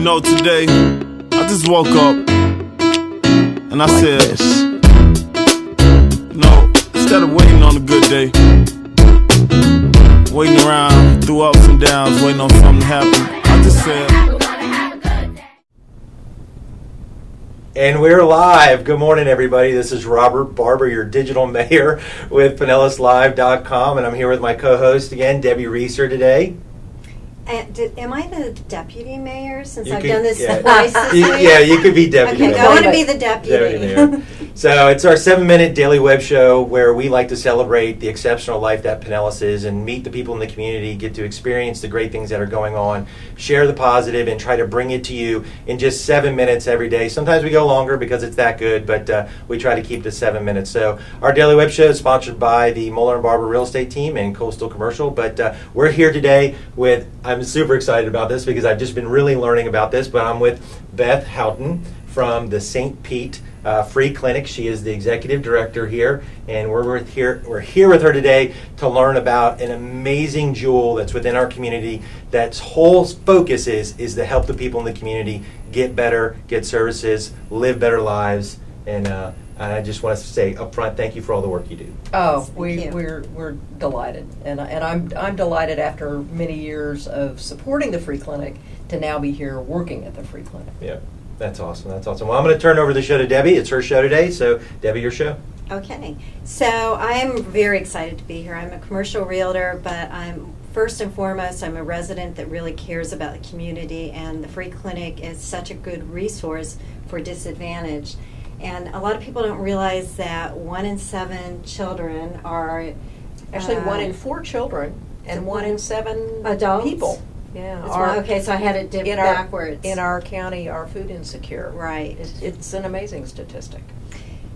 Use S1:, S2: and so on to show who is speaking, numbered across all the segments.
S1: know, today, I just woke up and I said, instead of waiting on a good day, waiting around through ups and downs, waiting on something to happen, I just said.
S2: And we're live. Good morning, everybody. This is Moeller&Barber, your digital mayor with PinellasLive.com, and I'm here with my co-host again, Debbie Reeser today.
S3: Am I the deputy mayor since
S2: I've
S3: done this twice this week?
S2: Yeah, you could be deputy mayor.
S3: Okay, I want to be the deputy
S2: mayor. So it's our 7-minute daily web show where we like to celebrate the exceptional life that Pinellas is and meet the people in the community, get to experience the great things that are going on, share the positive, and try to bring it to you in just 7 minutes every day. Sometimes we go longer because it's that good, but we try to keep to 7 minutes. So our daily web show is sponsored by the Moeller&Barber real estate team and Coastal Commercial, but we're here today with, I'm super excited about this because I've just been really learning about this, but I'm with Beth Houghton from the St. Pete Free Clinic. She is the executive director here, and we're here with her today to learn about an amazing jewel that's within our community. That's whole focus is to help the people in the community get better, get services, live better lives, and I just want to say up front, thank you for all the work you do.
S4: Oh, we're delighted, and I'm delighted after many years of supporting the Free Clinic to now be here working at the Free Clinic.
S2: Yeah. That's awesome. That's awesome. Well, I'm going to turn over the show to Debbie. It's her show today. So, Debbie, your show.
S3: Okay. So, I'm very excited to be here. I'm a commercial realtor, but I'm first and foremost, I'm a resident that really cares about the community, and the Free Clinic is such a good resource for disadvantaged. And a lot of people don't realize that 1 in 7 children are...
S4: Actually, 1 in 4 children and 1 in 7
S3: adults?
S4: People. Yeah.
S3: Okay, so I had it dipped backwards.
S4: In our county, are food insecure.
S3: Right.
S4: It's an amazing statistic.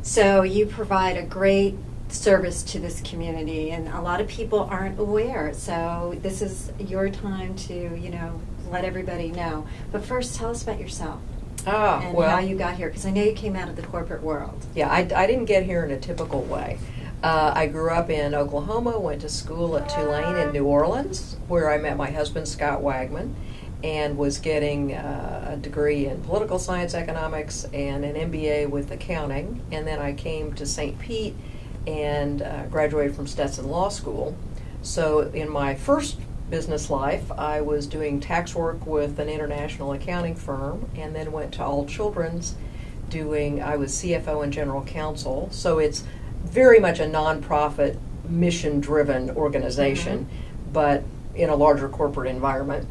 S3: So you provide a great service to this community, and a lot of people aren't aware. So this is your time to, let everybody know. But first, tell us about yourself. And how you got here, because I know you came out of the corporate world.
S4: Yeah, I didn't get here in a typical way. I grew up in Oklahoma, went to school at Tulane in New Orleans, where I met my husband, Scott Wagman, and was getting a degree in political science, economics, and an MBA with accounting. And then I came to St. Pete and graduated from Stetson Law School. So in my first business life, I was doing tax work with an international accounting firm, and then went to All Children's I was CFO and general counsel. So it's very much a nonprofit, mission-driven organization, but in a larger corporate environment.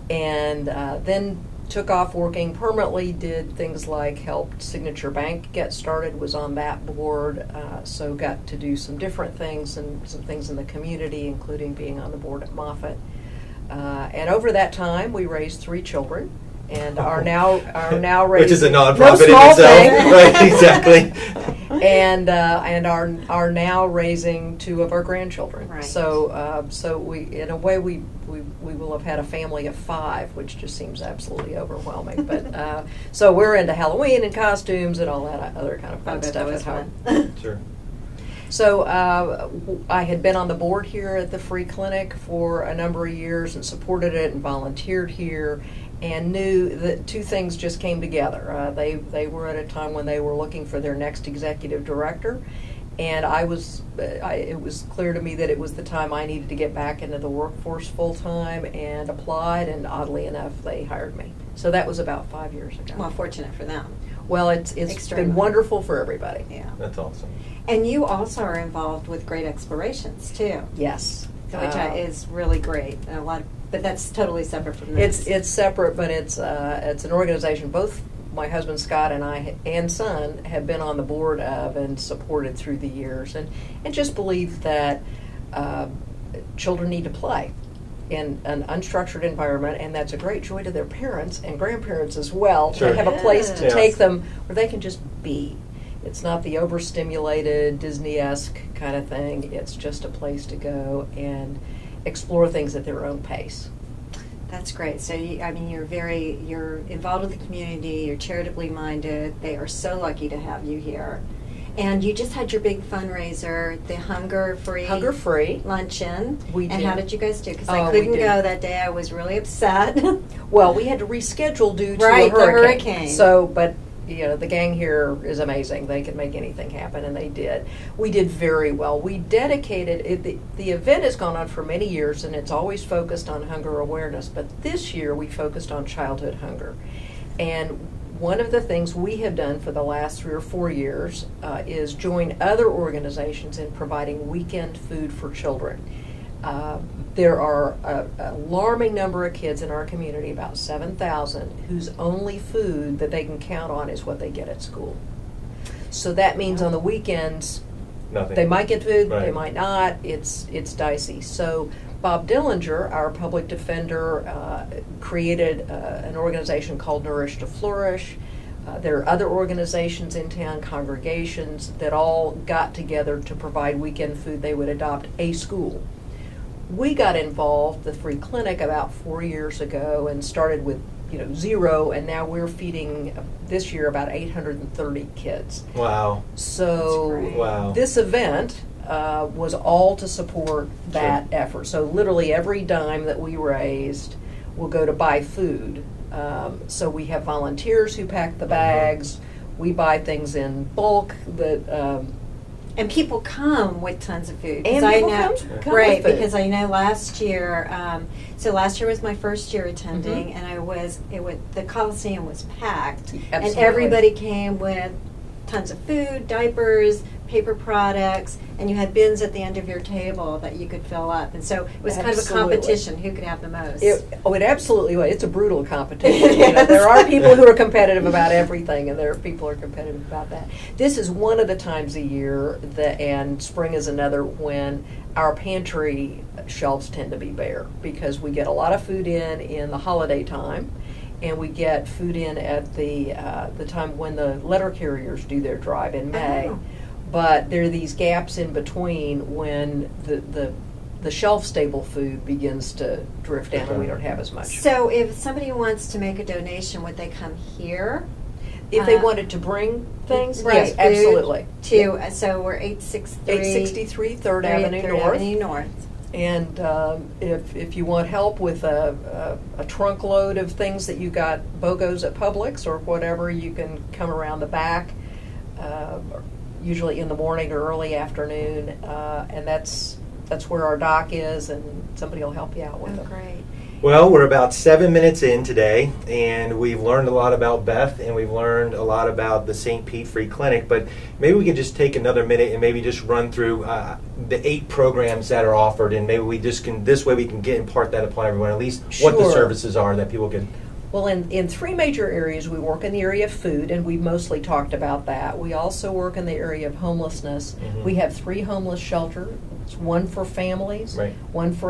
S4: And then took off working permanently, did things like helped Signature Bank get started, was on that board, so got to do some different things and some things in the community, including being on the board at Moffitt. And over that time, we raised 3 children. And are now raising,
S2: which is a nonprofit in itself, right? Exactly.
S4: And are now raising 2 of our grandchildren.
S3: Right.
S4: So we, in a way, we will have had a family of 5, which just seems absolutely overwhelming. But so we're into Halloween and costumes and all that other kind of fun stuff at home.
S2: Sure.
S4: So I had been on the board here at the Free Clinic for a number of years and supported it and volunteered here, and knew that 2 things just came together. They were at a time when they were looking for their next executive director, and it was clear to me that it was the time I needed to get back into the workforce full time, and applied, and oddly enough, they hired me. So that was about 5 years ago.
S3: Well, fortunate for them.
S4: Well, it's been wonderful for everybody.
S3: Yeah.
S2: That's awesome.
S3: And you also are involved with Great Explorations, too.
S4: Yes.
S3: Which is really great. But that's totally separate from this.
S4: It's separate, but it's an organization both my husband Scott and I and son have been on the board of and supported through the years, and just believe that children need to play in an unstructured environment, and that's a great joy to their parents and grandparents as well.
S2: Sure.
S4: To have a place to
S2: Yes.
S4: take them where they can just be. It's not the overstimulated Disney-esque kind of thing. It's just a place to go and explore things at their own pace.
S3: That's great. So, you're involved with the community, you're charitably minded. They are so lucky to have you here. And you just had your big fundraiser, the Hunger-Free luncheon.
S4: We
S3: And
S4: did.
S3: how did you guys do? Because
S4: Oh,
S3: I
S4: we
S3: couldn't
S4: did.
S3: go that day. I was really upset.
S4: Well, we had to reschedule due to
S3: Right,
S4: a
S3: the
S4: hurricane.
S3: hurricane.
S4: So, but the gang here is amazing. They can make anything happen, and they did. We did very well. We dedicated it. The event has gone on for many years, and it's always focused on hunger awareness. But this year, we focused on childhood hunger, and one of the things we have done for the last 3 or 4 years is join other organizations in providing weekend food for children. There are an alarming number of kids in our community, about 7,000, whose only food that they can count on is what they get at school. So that means on the weekends,
S2: Nothing.
S4: they might get food,
S2: Right.
S4: they might not. It's dicey. So Bob Dillinger, our public defender, created an organization called Nourish to Flourish. There are other organizations in town, congregations, that all got together to provide weekend food. They would adopt a school. We got involved, the Free Clinic, about 4 years ago and started with 0, and now we're feeding this year about 830 kids.
S2: Wow.
S4: So
S3: That's great.
S2: Wow.
S4: this event was all to support that effort. So literally every dime that we raised will go to buy food. So we have volunteers who pack the bags. We buy things in bulk that.
S3: And people come with tons of food. 'Cause
S4: And
S3: I
S4: people
S3: know,
S4: come
S3: right?
S4: with food.
S3: Because I know last year. So last year was my first year attending,
S4: Mm-hmm.
S3: and the Coliseum was packed, and
S4: Absolutely.
S3: everybody came with tons of food, diapers, paper products, and you had bins at the end of your table that you could fill up. And so it was kind of a
S4: Absolutely.
S3: competition who could have the most.
S4: It absolutely was. It's a brutal competition.
S3: Yes.
S4: There are people who are competitive about everything, and there are people who are competitive about that. This is one of the times a year, and spring is another, when our pantry shelves tend to be bare because we get a lot of food in the holiday time, and we get food in at the time when the letter carriers do their drive in May.
S3: Oh.
S4: But there are these gaps in between when the shelf-stable food begins to drift down and we don't have as much.
S3: So if somebody wants to make a donation, would they come here?
S4: If they wanted to bring things,
S3: Right,
S4: yes,
S3: food
S4: absolutely.
S3: So we're 863
S4: 863 3rd Avenue
S3: Third
S4: North.
S3: Avenue North.
S4: And if you want help with a trunk load of things that you got BOGOs at Publix or whatever, you can come around the back, usually in the morning or early afternoon, and that's where our dock is, and somebody will help you out with
S3: Oh,
S4: it.
S3: great.
S2: Well, we're about 7 minutes in today, and we've learned a lot about Beth, and we've learned a lot about the St. Pete Free Clinic, but maybe we can just take another minute and maybe just run through the 8 programs that are offered, and maybe we just can, this way we can impart that upon everyone, at least what the
S4: Sure.
S2: services are that people can.
S4: Well, in 3 major areas, we work in the area of food, and we've mostly talked about that. We also work in the area of homelessness.
S2: Mhm.
S4: We have 3 homeless shelters, one for families,
S2: Right.
S4: one for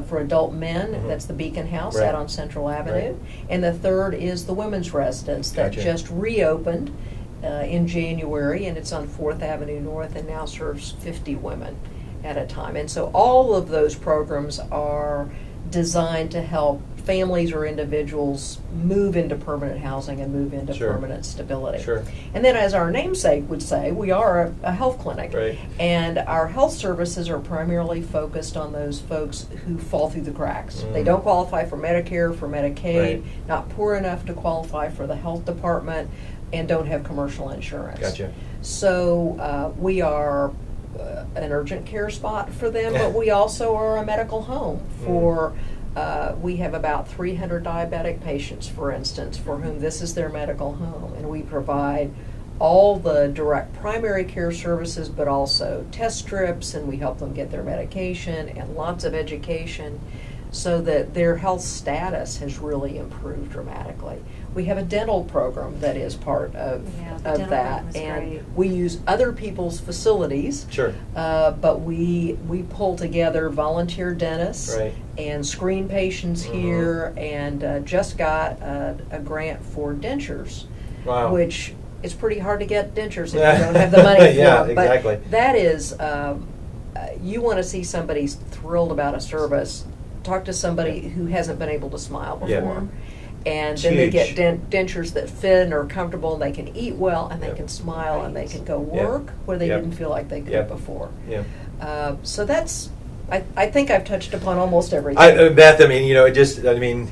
S4: for adult men,
S2: Mhm.
S4: that's the Beacon House
S2: Right.
S4: out on Central Avenue,
S2: Right.
S4: and the third is the women's residence that
S2: Gotcha.
S4: just reopened in January, and it's on 4th Avenue North and now serves 50 women at a time. And so all of those programs are designed to help families or individuals move into permanent housing and move into
S2: Sure.
S4: permanent stability.
S2: Sure.
S4: And then, as our namesake would say, we are a health clinic.
S2: Right.
S4: And our health services are primarily focused on those folks who fall through the cracks.
S2: Mm.
S4: They don't qualify for Medicare, for Medicaid,
S2: Right.
S4: not poor enough to qualify for the health department, and don't have commercial insurance.
S2: Gotcha.
S4: So we are an urgent care spot for them, but we also are a medical home for. We have about 300 diabetic patients, for instance, for whom this is their medical home, and we provide all the direct primary care services, but also test strips, and we help them get their medication and lots of education so that their health status has really improved dramatically. We have a dental program that is part of,
S3: Yeah, the
S4: of
S3: dental
S4: that,
S3: program is
S4: and
S3: great.
S4: we use other people's facilities.
S2: Sure.
S4: But we pull together volunteer dentists
S2: Right.
S4: and screen patients
S2: Mhm.
S4: here, and just got a grant for dentures,
S2: Wow.
S4: which is pretty hard to get dentures if
S2: Yeah.
S4: you don't have the money for
S2: Yeah,
S4: them.
S2: exactly.
S4: But that is, you want to see somebody thrilled about a service, talk to somebody who hasn't been able to smile before.
S2: Yeah.
S4: And
S2: It's
S4: then they
S2: huge.
S4: get dentures that fit and are comfortable, and they can eat well, and they
S2: Yep.
S4: can smile, and they can go
S2: Yep.
S4: work where they
S2: Yep.
S4: didn't feel like they could
S2: Yep.
S4: before.
S2: Yeah.
S4: So that's, I think I've touched upon almost everything.
S2: Beth, I mean,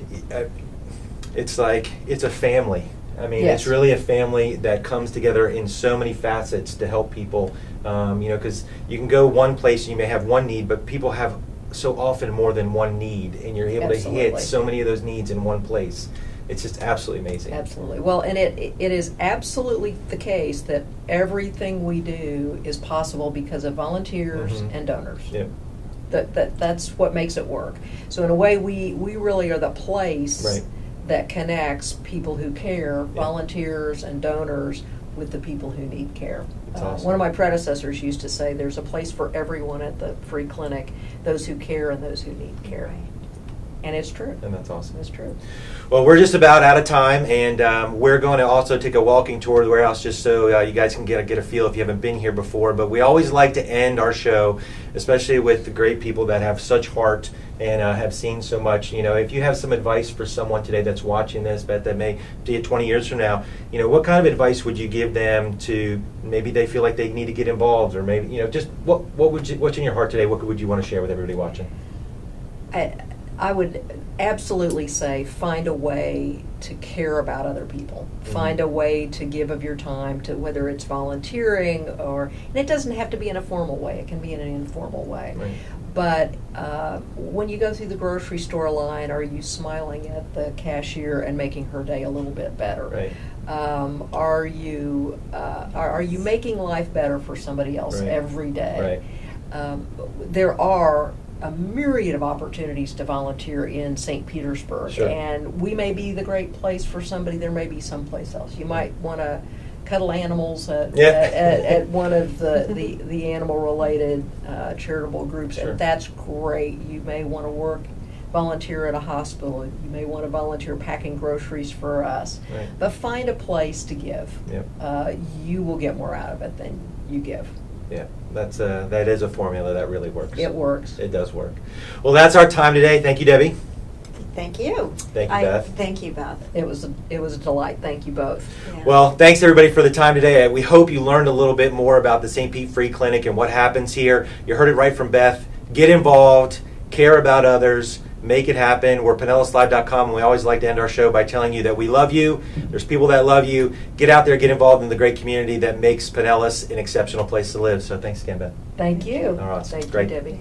S2: it's like, it's a family. I mean,
S4: Yes.
S2: it's really a family that comes together in so many facets to help people. Because you can go one place and you may have one need, but people have so often more than one need, and you're able to
S4: Absolutely.
S2: hit so many of those needs in one place. It's just absolutely amazing.
S4: Absolutely. Well, and it is absolutely the case that everything we do is possible because of volunteers
S2: Mhm.
S4: and donors.
S2: Yeah.
S4: That's what makes it work. So in a way, we really are the place
S2: Right.
S4: that connects people who care, volunteers and donors, with the people who need care.
S2: That's awesome.
S4: One of my predecessors used to say there's a place for everyone at the free clinic, those who care and those who need care. And it's true.
S2: And that's awesome.
S4: It's true.
S2: Well, we're just about out of time, and we're going to also take a walking tour of the warehouse just so you guys can get a feel if you haven't been here before. But we always like to end our show, especially with the great people that have such heart and have seen so much. If you have some advice for someone today that's watching this, but that may do it 20 years from now, what kind of advice would you give them to maybe they feel like they need to get involved, or maybe just what's in your heart today? What would you want to share with everybody watching?
S4: I would absolutely say find a way to care about other people.
S2: Mm-hmm.
S4: Find a way to give of your time to, whether it's volunteering and it doesn't have to be in a formal way. It can be in an informal way.
S2: Right.
S4: But when you go through the grocery store line, are you smiling at the cashier and making her day a little bit better?
S2: Right.
S4: Are you making life better for somebody else
S2: Right.
S4: every day?
S2: Right.
S4: There are a myriad of opportunities to volunteer in St. Petersburg,
S2: Sure.
S4: and we may be the great place for somebody. There may be someplace else. You might want to cuddle animals at one of the animal-related charitable groups,
S2: Sure.
S4: and that's great. You may want to volunteer at a hospital. You may want to volunteer packing groceries for us.
S2: Right.
S4: But find a place to give.
S2: Yep.
S4: You will get more out of it than you give.
S2: Yeah, that is a formula that really works.
S4: It works.
S2: It does work. Well, that's our time today. Thank you, Debbie.
S3: Thank you.
S2: Thank you, Beth.
S3: Thank you, Beth.
S4: It was a delight. Thank you both.
S3: Yeah.
S2: Well, thanks everybody for the time today. We hope you learned a little bit more about the St. Pete Free Clinic and what happens here. You heard it right from Beth. Get involved, care about others, make it happen. We're PinellasLive.com, and we always like to end our show by telling you that we love you. There's people that love you. Get out there, get involved in the great community that makes Pinellas an exceptional place to live. So thanks again, Beth.
S4: Thank you.
S2: All right.
S4: Thank
S2: Great.
S4: you, Debbie.